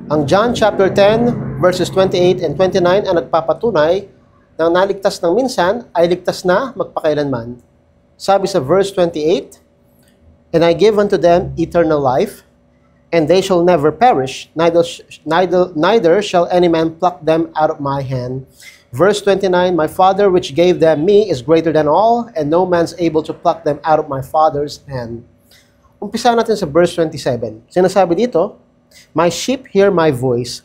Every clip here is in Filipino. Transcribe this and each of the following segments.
Ang John chapter 10 verses 28 and 29 ang nagpapatunay na naligtas ng minsan ay ligtas na magpakailanman. Sabi sa verse 28, "And I give unto them eternal life, and they shall never perish, neither shall any man pluck them out of my hand." Verse 29, "My Father which gave them me is greater than all, and no man's able to pluck them out of my Father's hand." Umpisa natin sa verse 27. Sinasabi dito, "My sheep hear my voice."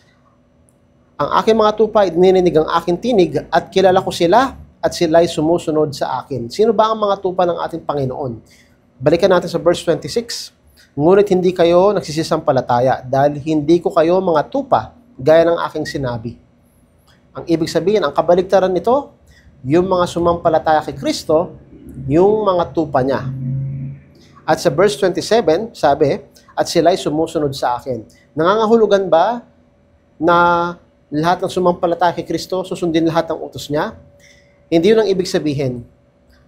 Ang aking mga tupa ay nininig ang aking tinig, at kilala ko sila, at sila'y sumusunod sa akin. Sino ba ang mga tupa ng ating Panginoon? Balikan natin sa verse 26. "Ngunit hindi kayo nagsisisampalataya, dahil hindi ko kayo mga tupa, gaya ng aking sinabi." Ang ibig sabihin, ang kabaligtaran nito, yung mga sumampalataya kay Kristo, yung mga tupa niya. At sa verse 27, sabi, "At sila'y sumusunod sa akin." Nangangahulugan ba na lahat ng sumampalataya kay Kristo, susundin lahat ng utos niya? Hindi yun ang ibig sabihin.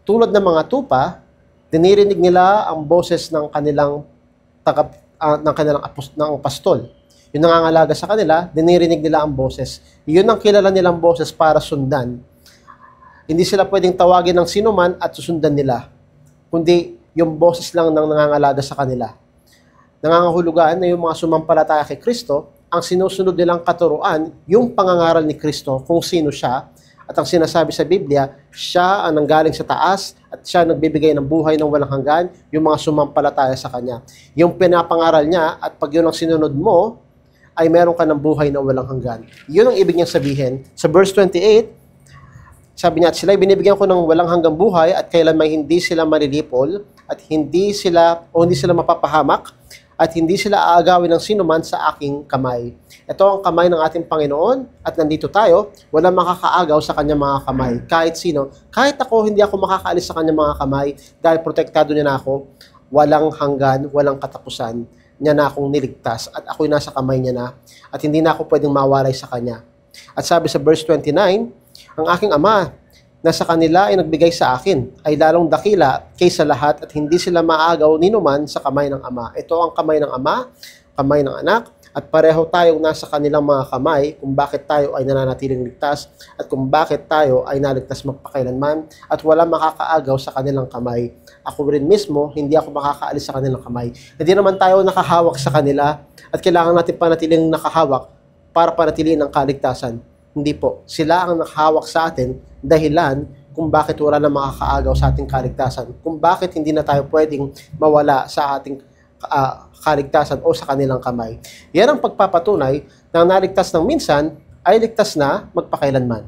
Tulad ng mga tupa, dinirinig nila ang boses ng kanilang pastol. Yung nangangalaga sa kanila, dinirinig nila ang boses. Yun ang kilala nilang boses para sundan. Hindi sila pwedeng tawagin ng sinuman at susundan nila, kundi yung boses lang ng nangangalaga sa kanila. Nangangahulugan na yung mga sumampalataya kay Kristo, ang sinusunod nilang katuruan, yung pangangaral ni Kristo kung sino siya, at ang sinasabi sa Biblia, siya ang nanggaling sa taas at siya nagbibigay ng buhay ng walang hanggan, yung mga sumampalataya sa Kanya. Yung pinapangaral niya, at pag yun ang sinunod mo, ay meron ka ng buhay na walang hanggan. Yun ang ibig niyang sabihin. Sa verse 28, sabi niya, "At sila'y binibigyan ko ng walang hanggang buhay, at kailan may hindi sila malilipol, at hindi sila mapapahamak, at hindi sila aagawin ng sinuman sa aking kamay." Ito ang kamay ng ating Panginoon, at nandito tayo, walang makakaagaw sa kanyang mga kamay. Kahit sino, kahit ako, hindi ako makakaalis sa kanyang mga kamay, dahil protektado niya na ako, walang hanggan, walang katapusan, niya na akong niligtas, at ako'y nasa kamay niya na, at hindi na ako pwedeng mawalay sa kanya. At sabi sa verse 29, "Ang aking Ama na sa kanila ay nagbigay sa akin ay lalong dakila kaysa lahat, at hindi sila maagaw ninuman sa kamay ng Ama." Ito ang kamay ng Ama, kamay ng Anak, at pareho tayong nasa kanilang mga kamay kung bakit tayo ay nananatiling ligtas, at kung bakit tayo ay naligtas magpakailanman, at walang makakaagaw sa kanilang kamay. Ako rin mismo, hindi ako makakaalis sa kanilang kamay. Hindi naman tayo nakahawak sa kanila, at kailangan natin panatiling nakahawak para panatiliin ang kaligtasan. Hindi po. Sila ang nakahawak sa atin dahilan kung bakit wala na makakaagaw sa ating kaligtasan, kung bakit hindi na tayo pwedeng mawala sa ating kaligtasan o sa kanilang kamay. Yan ang pagpapatunay na naligtas ng minsan ay ligtas na magpakailanman.